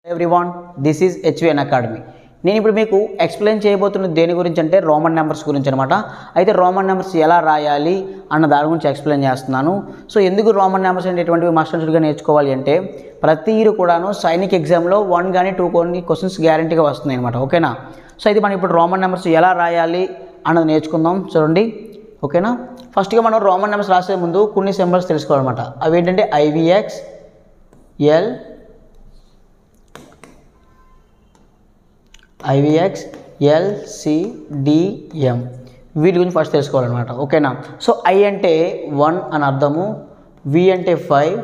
Everyone this is HVN academy. నేను ఇప్పుడు మీకు ఎక్స్ప్లెయిన్ చేయబోతున్న దేని గురించి అంటే రోమన్ నెంబర్స్ గురించి అనమాట. అయితే రోమన్ నెంబర్స్ ఎలా రాయాలి అన్న దాని గురించి ఎక్స్ప్లెయిన్ చేస్తున్నాను. సో ఎందుకు రోమన్ నెంబర్స్ అనేటువంటివి మస్ట్ అండ్ షుడ్గా నేర్చుకోవాలి అంటే ప్రతి ఇయర్ కూడాను సైనిక్ ఎగ్జామ్లో 1 కానీ 2 కొన్ని క్వశ్చన్స్ గ్యారంటీగా వస్తున్నాయి అనమాట. ఓకేనా? సో అయితే మనం ఇప్పుడు రోమన్ నెంబర్స్ ఎలా రాయాలి అన్నది నేర్చుకుందాం. చూడండి, ఓకేనా? ఫస్ట్గా మనం రోమన్ నెంబర్స్ రాసే ముందు కొన్ని సింబల్స్ తెలుసుకోవాలన్నమాట. అవి ఏంటంటే IVX, L, C, D, M వీటి గురించి ఫస్ట్ తెలుసుకోవాలన్నమాట. ఓకేనా? సో I అంటే 1 అని అర్థము, V అంటే 5,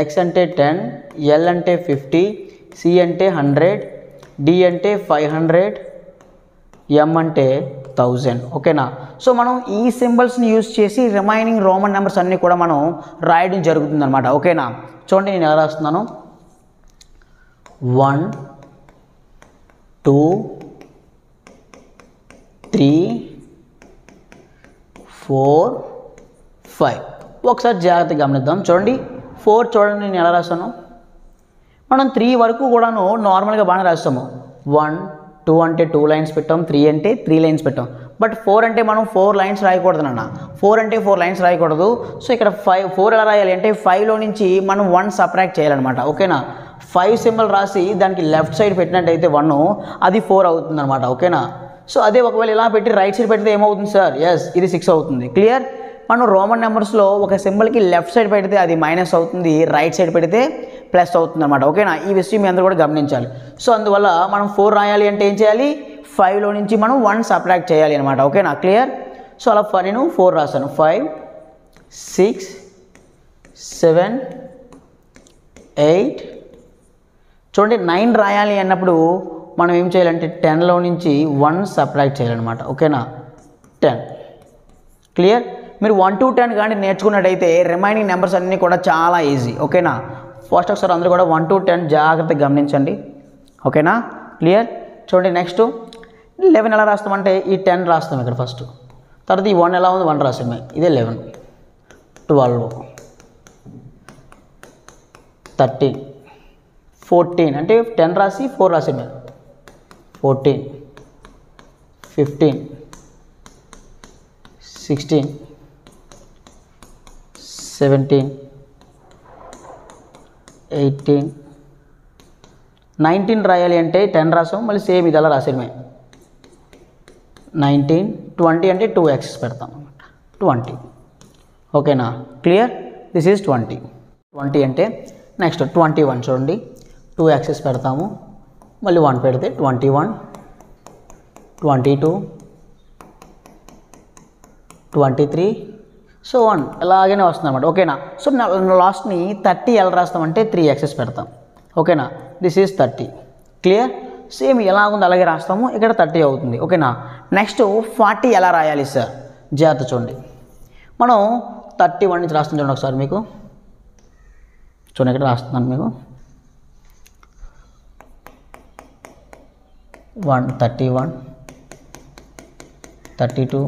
X అంటే 10, L అంటే 50, C అంటే 100, D అంటే 500, M అంటే 1000. ఓకేనా? సో మనం ఈ సింబల్స్ని యూజ్ చేసి రిమైనింగ్ రోమన్ నెంబర్స్ అన్నీ కూడా మనం రాయడం జరుగుతుంది అనమాట. ఓకేనా? చూడండి, నేను ఎలా రాస్తున్నాను. 1, 2, 3, 4, 5. ఒకసారి జాగ్రత్తగా గమనిద్దాం. చూడండి, 4 చూడండి నేను ఎలా రాస్తాను. మనం 3 వరకు కూడాను నార్మల్గా బాగానే రాస్తాము. 1, 2 అంటే 2 లైన్స్ పెట్టాం, 3 అంటే 3 లైన్స్ పెట్టాం. బట్ 4 అంటే మనం 4 లైన్స్ రాయకూడదు నాన్న. 4 అంటే 4 లైన్స్ రాయకూడదు. సో ఇక్కడ 4 ఎలా రాయాలి అంటే 5లో నుంచి మనం 1 సబ్ట్రాక్ట్ చేయాలన్నమాట. ఓకేనా? 5 సింబల్ రాసి దానికి లెఫ్ట్ సైడ్ పెట్టినట్టయితే 1, అది 4 అవుతుంది అనమాట. ఓకేనా? సో అదే ఒకవేళ ఇలా పెట్టి రైట్ సైడ్ పెడితే ఏమవుతుంది సార్? ఎస్, ఇది 6 అవుతుంది. క్లియర్? మనం రోమన్ నెంబర్స్లో ఒక సింబల్కి లెఫ్ట్ సైడ్ పెడితే అది మైనస్ అవుతుంది, రైట్ సైడ్ పెడితే ప్లస్ అవుతుంది అనమాట. ఓకేనా? ఈ విషయం మీ అందరూ కూడా గమనించాలి. సో అందువల్ల మనం 4 రాయాలి అంటే ఏం చేయాలి? 5లో నుంచి మనం 1 సబ్ట్రాక్ట్ చేయాలి అనమాట. ఓకేనా? క్లియర్? సో అలా నేను 4 రాశాను. 5, 6, 7, 8. చూడండి, 9 రాయాలి అన్నప్పుడు మనం ఏం చేయాలంటే 10లో నుంచి 1 సబ్ట్రాక్ట్ చేయాలన్నమాట. ఓకేనా? 10. క్లియర్? మీరు 1 to 10 కానీ నేర్చుకున్నట్టయితే రిమైనింగ్ నెంబర్స్ అన్నీ కూడా చాలా ఈజీ. ఓకేనా? ఫస్ట్ ఒకసారి అందరూ కూడా 1 to 10 జాగ్రత్తగా గమనించండి. ఓకేనా? క్లియర్? చూడండి, నెక్స్ట్ 11 ఎలా రాస్తామంటే ఈ 10 రాస్తాం ఇక్కడ ఫస్ట్. తర్వాత ఈ 1 ఎలా ఉంది? 1 రాసామే. ఇదే 11, 12, 13, 14 అంటే 10 రాసి 4 రాసామే. 14, 15, 16, 17, 18, 19 రాయాలి అంటే 10 రాసాం, మళ్ళీ సేమ్ ఇది అలా రాసేయడమే. 19, 20 అంటే 2x పెడతాం అనమాట. 20. ఓకేనా? క్లియర్? This is 20. 20 అంటే నెక్స్ట్ 21 చూడండి, 2x పెడతాము, మళ్ళీ 1 పెడితే 21, 22, 23, సో 1 ఇలాగనే వస్తుంది అనమాట. ఓకేనా? సో లాస్ట్ని 30 ఎలా రాస్తామంటే 3x పెడతాం. ఓకేనా? This is 30. క్లియర్? సేమ్ ఎలా ఉంది అలాగే రాస్తాము, ఇక్కడ 30 అవుతుంది. ఓకేనా? నెక్స్ట్ 40 ఎలా రాయాలి సార్? జాగ్రత్త చూడండి. మనం 31 నుంచి రాస్తుంది చూడండి ఒకసారి మీకు. చూడండి, ఇక్కడ రాస్తున్నాను మీకు. 31, 32,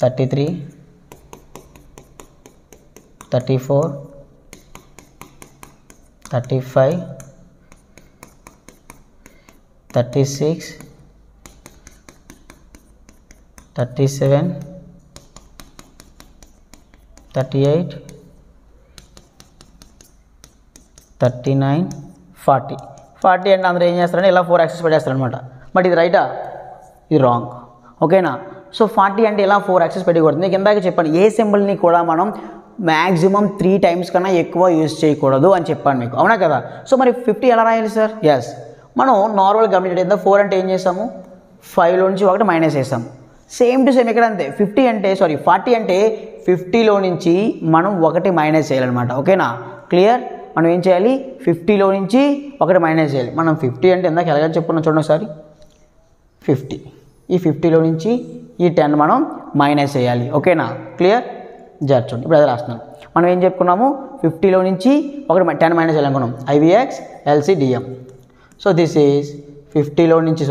33, 34, 35, 36, 37, 38, 39, 40. 40 అంటే అందరూ ఏం చేస్తారంటే ఇలా 4 యాక్సెస్ పెట్టేస్తారనమాట. బట్ ఇది రైటా? ఇది రాంగ్. ఓకేనా? సో 40 అంటే ఇలా 4 యాక్సెస్ పెట్టకూడదు. మీకు ఇందాక చెప్పాను, ఏ సింబల్ని కూడా మనం మ్యాక్సిమం 3 టైమ్స్ కన్నా ఎక్కువ యూజ్ చేయకూడదు అని చెప్పాను మీకు. అవునా కదా? సో మరి 50 ఎలా రాయాలి సార్? ఎస్, మనం నార్మల్గా గమనించండి. 4 అంటే ఏం చేసాము? 5లో నుంచి 1 మైనస్ చేసాము. సేమ్ టు సేమ్ ఇక్కడ అంతే. 40 అంటే 50లో నుంచి మనం 1 మైనస్ చేయాలన్నమాట. ఓకేనా? క్లియర్? మనం ఏం చేయాలి? 50లో నుంచి 1 మైనస్ చేయాలి. మనం 50 అంటే ఇందాక ఎలాగని చెప్పుకున్నాం చూడండి ఒకసారి. 50, ఈ 50లో నుంచి ఈ 10 మనం మైనస్ చేయాలి. ఓకేనా? క్లియర్? చూడండి, ఇప్పుడు అదే రాస్తున్నాం. మనం ఏం చెప్పుకున్నాము? 50లో నుంచి 10 మైనస్ చేయాలనుకున్నాం. IVX, LC, DM. So this is 50లో నుంచి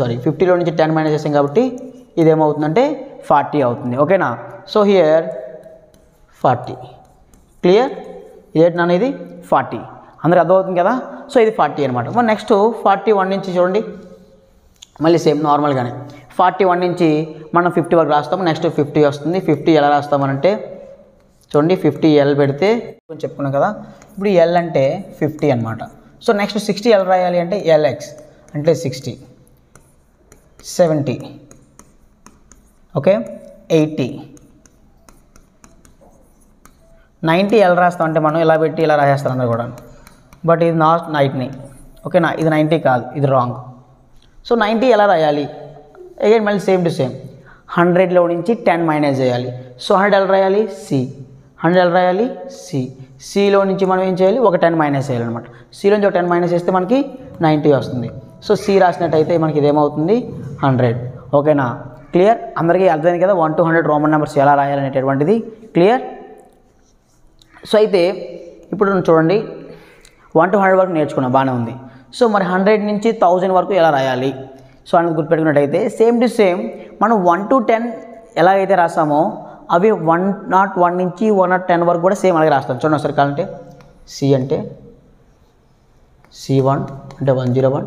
10 మైనస్ చేసాం కాబట్టి ఇదేమవుతుందంటే 40 అవుతుంది. ఓకేనా? So here 40. క్లియర్? ఇదేంటి అనేది 40. అందరికి అర్థమవుతుంది కదా. సో ఇది 40 అనమాట. మరి నెక్స్ట్ 41 నుంచి చూడండి, మళ్ళీ సేమ్ నార్మల్గానే 41 నుంచి మనం 50 వరకు రాస్తాము. నెక్స్ట్ 50 వస్తుంది. 50 ఎలా రాస్తామనంటే చూడండి, 50 L పెడితే కొంచెం చెప్పుకున్నాం కదా. ఇప్పుడు L అంటే 50 అనమాట. సో నెక్స్ట్ 60 ఎలా రాయాలి అంటే LX అంటే 60, 70, ఓకే, 80, 90 ఎలా రాస్తాం అంటే మనం ఇలా పెట్టి ఇలా రాసేస్తాం అందరు కూడా. బట్ ఇది నాట్ 90, ఓకేనా, ఇది 90 కాదు, ఇది రాంగ్. సో 90 ఎలా రాయాలి అగైన్ మళ్ళీ సేమ్ టు సేమ్ 100లో నుంచి 10 మైనస్ చేయాలి. సో 100 ఎలా రాయాలి C, 100 ఎలా రాయాలి C. Cలో నుంచి మనం ఏం చేయాలి, ఒక 10 మైనస్ చేయాలన్నమాట. Cలో నుంచి ఒక 10 మైనస్ చేస్తే మనకి 90 వస్తుంది. సో C రాసినట్టయితే మనకి ఇదేమవుతుంది 100, ఓకేనా. క్లియర్, అందరికీ అర్థమైంది కదా 1 to 100 రోమన్ నెంబర్స్ ఎలా రాయాలనేటటువంటిది. క్లియర్. సో అయితే ఇప్పుడు చూడండి 1 to 100 వరకు నేర్చుకున్నాం, బాగానే ఉంది. సో మరి 100 నుంచి 1000 వరకు ఎలా రాయాలి సో అనేది గుర్తుపెట్టుకున్నట్టయితే సేమ్ టు సేమ్ మనం 1 to 10 ఎలాగైతే రాస్తామో అవి 101 నుంచి 110 వరకు కూడా సేమ్ అలాగే రాస్తాం. చూడండి ఒకసారి కావాలంటే C అంటే C1 అంటే 101,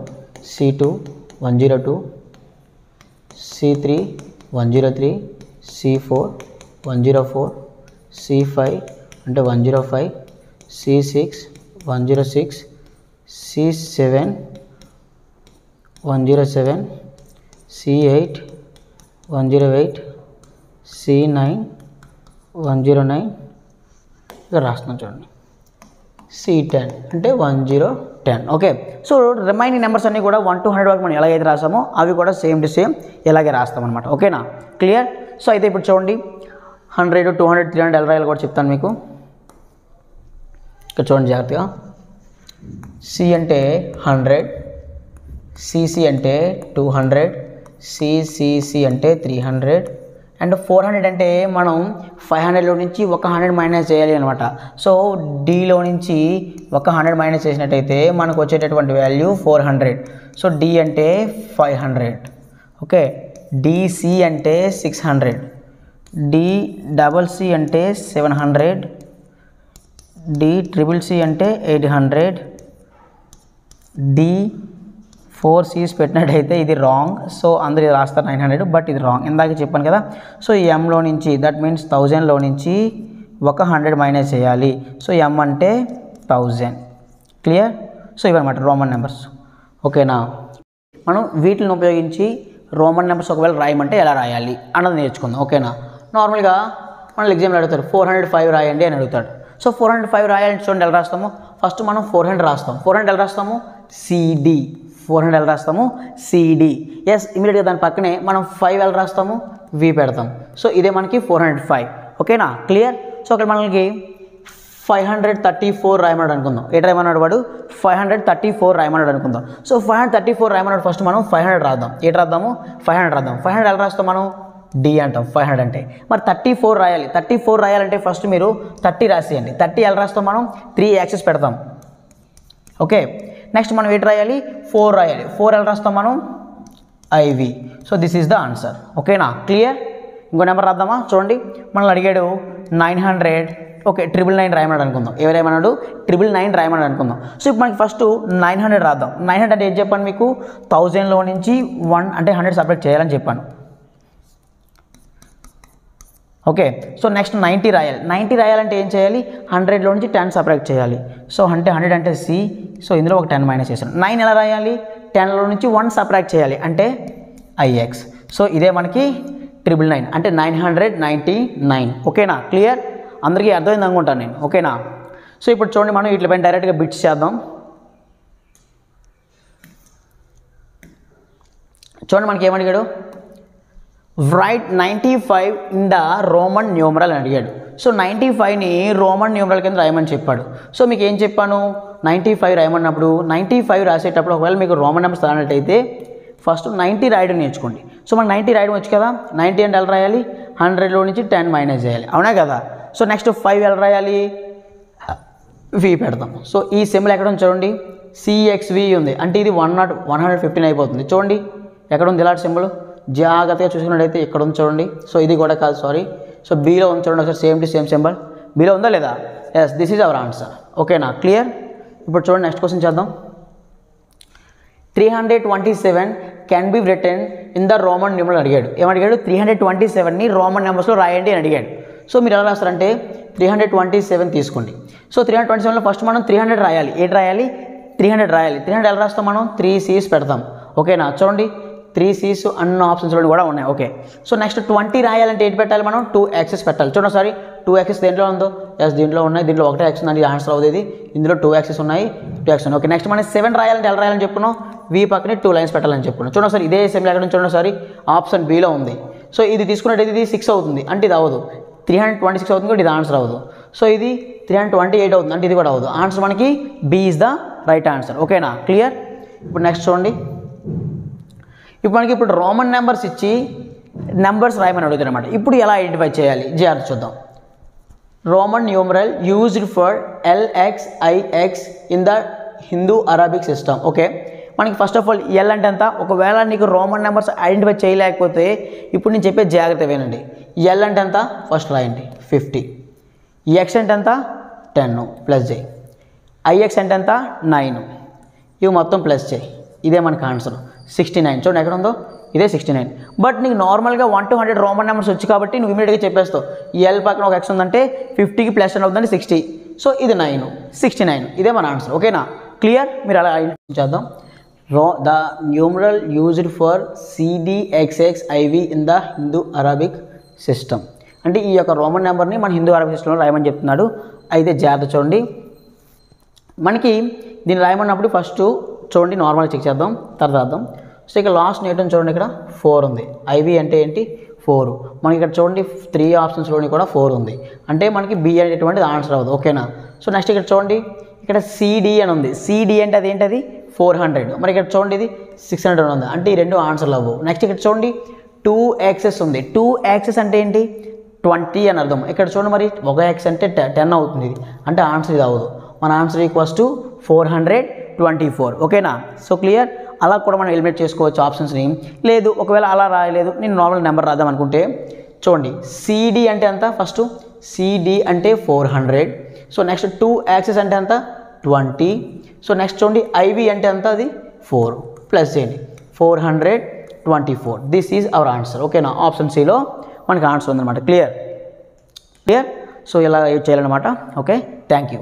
C2 102, C3 103, C4 104, C5 అంటే 105, C6 106, C7 107, C8 108, C9 109 ఇక్కడ రాస్తున్నాం చూడండి. C10 అంటే 1010, ఓకే. సో రిమైనింగ్ నెంబర్స్ అన్నీ కూడా 1 to 100 వరకు మనం ఎలాగైతే రాసామో అవి కూడా సేమ్ టు సేమ్ ఇలాగే రాస్తాం అనమాట, ఓకేనా. క్లియర్. సో అయితే ఇప్పుడు చూడండి 100, 200, 300 ఎలా రాయాలి కూడా చెప్తాను మీకు. ఇక్కడ చూడండి జాగ్రత్తగా. C అంటే 100, CC అంటే 200, CCC అంటే 300 అండ్ 400 అంటే మనం 500లో నుంచి ఒక 100 మైనస్ చేయాలి అనమాట. సో Dలో నుంచి ఒక 100 మైనస్ చేసినట్టయితే మనకు వచ్చేటటువంటి వాల్యూ 400. సో D అంటే 500, ఓకే. DC అంటే 600, DCC అంటే 700, DCCC అంటే 800, D4 C's పెట్టినట్టయితే ఇది రాంగ్. సో అందరు ఇది రాస్తారు 900, బట్ ఇది రాంగ్, ఇందాక చెప్పాను కదా. సో Mలో నుంచి దట్ మీన్స్ 1000లో నుంచి ఒక 100 మైనస్ చేయాలి. సో M అంటే 1000. క్లియర్. సో ఇవన్నమాట రోమన్ నెంబర్స్, ఓకేనా. మనం వీటిని ఉపయోగించి రోమన్ నెంబర్స్ ఒకవేళ రాయమంటే ఎలా రాయాలి అన్నది నేర్చుకుందాం, ఓకేనా. నార్మల్గా మన ఎగ్జామ్లో అడుగుతారు 405 రాయండి అని అడుగుతాడు. సో 405 రాయాలంటే చూడండి ఎలా రాస్తాము. ఫస్ట్ మనం 400 రాస్తాం. 400 ఎలా రాస్తాము CD, 400 ఎలా రాస్తాము CD. ఎస్, ఇమీడియట్గా దాని పక్కనే మనం 5 ఎలా రాస్తాము V పెడతాం. సో ఇదే మనకి 405, ఓకేనా. క్లియర్. సో అక్కడ మనకి 534 రాయమన్నాడు అనుకుందాం. ఏ రాయమన్నాడు వాడు 534 రాయమన్నాడు అనుకుందాం. సో 534 రాయమన్నాడు. ఫస్ట్ మనం 500 రాద్దాం. ఏంటి రాద్దాము 500 రాద్దాం. 500 ఎలా రాస్తాం మనం D అంటాం 500 అంటే. మరి 34 రాయాలి. 34 రాయాలంటే ఫస్ట్ మీరు 30 రాసేయండి. 30 ఎలా రాస్తాం మనం 3 యాక్సెస్ పెడతాం, ఓకే. నెక్స్ట్ మనం ఏంటి రాయాలి 4 రాయాలి. 4 ఎలా రాస్తాం మనం IV. So this is the answer, ఓకేనా. క్లియర్. ఇంకో నెంబర్ రాద్దామా. చూడండి మనల్ని అడిగాడు 900, ఓకే. 999 రాయమన్నాడు అనుకుందాం. ఎవరు రాయమన్నాడు 999 రాయమన్నాడు అనుకుందాం. సో ఇప్పుడు మనకి ఫస్ట్ 900 రాద్దాం. 900 అంటే ఏం చెప్పాను మీకు 1000లో నుంచి 1 అంటే 100 సపరేట్ చేయాలని చెప్పాను, ఓకే. సో నెక్స్ట్ 90 రాయాలి. 90 రాయాలంటే ఏం చేయాలి 100లో నుంచి 10 సపరేట్ చేయాలి. సో అంటే 100 అంటే C. సో ఇందులో ఒక 10 మైనస్ చేశాను. 9 ఎలా రాయాలి 10లో నుంచి 1 సపరేట్ చేయాలి అంటే IX. సో ఇదే మనకి 999 అంటే 999, ఓకేనా. క్లియర్. అందరికీ అర్థమైంది అనుకుంటాను నేను, ఓకేనా. సో ఇప్పుడు చూడండి మనం వీటిపైన డైరెక్ట్గా బిట్స్ చేద్దాం. చూడండి మనకి ఏమడిగాడు right 95 in the Roman numeral అని అడిగాడు. సో 95ని రోమన్ న్యూమరల్ కింద రాయమని చెప్పాడు. సో మీకు ఏం చెప్పాను 95 రాయమన్నప్పుడు 95 రాసేటప్పుడు ఒకవేళ మీకు రోమన్ నెంబర్స్ రానట్టయితే ఫస్ట్ 90 రాయడం నేర్చుకోండి. సో మనకు 90 రాయడం వచ్చు కదా. 90 అంటే ఎలా రాయాలి 100లో నుంచి 10 మైనస్ చేయాలి, అవునా కదా. సో నెక్స్ట్ 5 ఎలా రాయాలి V పెడతాం. సో ఈ సింబల్ ఎక్కడ ఉంది చూడండి CXV ఉంది అంటే ఇది 115 అయిపోతుంది. చూడండి ఎక్కడ ఉంది ఇలాంటి సింబల్ జాగ్రత్తగా చూసుకున్నట్టయితే ఇక్కడ ఉంది చూడండి. సో ఇది కూడా కాదు, సారీ. సో Bలో ఉంది చూడండి ఒకసారి సేమ్ టు సేమ్ సింబల్. Bలో ఉందా లేదా. Yes, this is our answer, ఓకేనా. క్లియర్. ఇప్పుడు చూడండి నెక్స్ట్ క్వశ్చన్ చేద్దాం. 327 can be return in the Roman numeral అడిగాడు. ఏమడిగాడు? 327ని రోమన్ నెంబర్స్లో రాయండి అని అడిగాడు. సో మీరు ఎలా రాస్తారంటే 327 తీసుకోండి. సో 327లో ఫస్ట్ మనం 300 రాయాలి. ఏంటి రాయాలి? 300 రాయాలి. 300 ఎలా రాస్తాం మనం? 3 C's పెడతాం. ఓకేనా? చూడండి 3 C's అన్న ఆప్షన్స్లో కూడా ఉన్నాయి. ఓకే. సో నెక్స్ట్ 20 రాయాలంటే ఏంటి పెట్టాలి మనం? 2x's పెట్టాలి. చూడండి ఒకసారి 2x's దేంట్లో ఉందో? ఎస్ దీంట్లో ఉన్నాయి. దీంట్లో ఒకటే x ఉందండి, ఆన్సర్ అవుతుంది. ఇందులో 2x's ఉన్నాయి, 2x ఉన్నాయి. ఓకే. నెక్స్ట్ మనం 7 రాయాలంటే ఎలా రాయాలని చెప్పుకున్నాం? V పక్కనే 2 లైన్స్ పెట్టాలని చెప్పుకున్నాం. చూడండి ఒకసారి ఇదే సేమ్ ఎక్కడ చూడండి ఒకసారి ఆప్షన్ Bలో ఉంది. సో ఇది తీసుకున్నట్టయితే ఇది 6 అవుతుంది, అంటే ఇది అవ్వదు. 326 అవుతుంది కూడా, ఇది ఆన్సర్ అవ్వదు. సో ఇది 328 అవుతుంది, అంటే ఇది కూడా అవ్వదు. ఆన్సర్ మనకి B is the right answer. ఓకేనా? క్లియర్? ఇప్పుడు నెక్స్ట్ చూడండి. ఇప్పుడు మనకి రోమన్ నెంబర్స్ ఇచ్చి నెంబర్స్ రాయమని అడుగుతారు అనమాట. ఇప్పుడు ఎలా ఐడెంటిఫై చేయాలి జాగ్రత్త చూద్దాం. Roman numeral used for LXIX in the Hindu Arabic system. Okay. మనకి ఫస్ట్ ఆఫ్ ఆల్ ఎల్ అంటే ఎంత? ఒకవేళ నీకు రోమన్ నెంబర్స్ ఐడెంటిఫై చేయలేకపోతే ఇప్పుడు నేను చెప్పే జాగ్రత్త వినండి. ఎల్ అంటే ఎంత? ఫస్ట్ రాయండి 50. ఎక్స్ అంటే ఎంత? 10 ప్లస్ చేయి. IX అంటే ఎంత? 9. ఇవి మొత్తం ప్లస్ చేయి. ఇదే మనకు ఆన్సర్ 69. చూడండి ఎక్కడ ఉందో, ఇదే 69. బట్ నీకు నార్మల్గా 1 to 100 రోమన్ నెంబర్స్ వచ్చి కాబట్టి నువ్వు ఇమీడియట్గా చెప్పేస్తావు. ఎల్ పక్కన ఒక ఎక్స్ ఉందంటే 50కి ప్లస్ అని అవుతుందంటే 60. సో ఇది 9, 69. ఇదే మన ఆన్సర్. ఓకేనా? క్లియర్? మీరు అలా ఐడెంటిఫై చేద్దాం. The numeral used for CDXXIV in the Hindu Arabic system. అంటే ఈ యొక్క రోమన్ నెంబర్ని మన హిందూ అరబిక్ సిస్టంలో రాయమని చెప్తున్నాడు. అయితే జాగ్రత్త చూడండి. మనకి దీన్ని రాయమన్నప్పుడు ఫస్ట్ చూడండి నార్మల్గా చెక్ చేద్దాం, తర్వాత రాద్దాం. సో ఇక్కడ లాస్ట్ నేటం చూడండి, ఇక్కడ 4 ఉంది. IV అంటే ఏంటి? 4. మనకి ఇక్కడ చూడండి 3 ఆప్షన్స్లోని కూడా 4 ఉంది, అంటే మనకి B అనేటువంటిది ఆన్సర్ అవ్వదు. ఓకేనా? సో నెక్స్ట్ ఇక్కడ చూడండి, ఇక్కడ CD అని ఉంది. CD అంటే అది ఏంటది? 400. మరి ఇక్కడ చూడండి ఇది 600 ఉంది, అంటే ఈ రెండు ఆన్సర్లు అవ్వవు. నెక్స్ట్ ఇక్కడ చూడండి 2x's ఉంది. 2x's అంటే ఏంటి? 20 అని అర్థం. ఇక్కడ చూడండి మరి ఒక x అంటే 10 అవుతుంది, ఇది అంటే ఆన్సర్ ఇది అవ్వదు. మన ఆన్సర్ ఈక్వల్స్ టు 424. ఓకేనా? So clear? అలా కూడా మనం ఎలిమినేట్ చేసుకోవచ్చు ఆప్షన్స్ని. లేదు ఒకవేళ అలా రాయలేదు, నేను నార్మల్ నెంబర్ రాద్దాం అనుకుంటే చూడండి CD అంటే ఎంత? ఫస్ట్ CD అంటే 400. సో నెక్స్ట్ 2x's అంటే ఎంత? 20. సో నెక్స్ట్ చూడండి IV అంటే ఎంత? అది 4 ప్లస్ చేయండి 424. This is our answer. ఓకేనా? ఆప్షన్ Cలో మనకి ఆన్సర్ ఉందన్నమాట. క్లియర్? సో ఇలా చేయాలన్నమాట. Okay, thank you.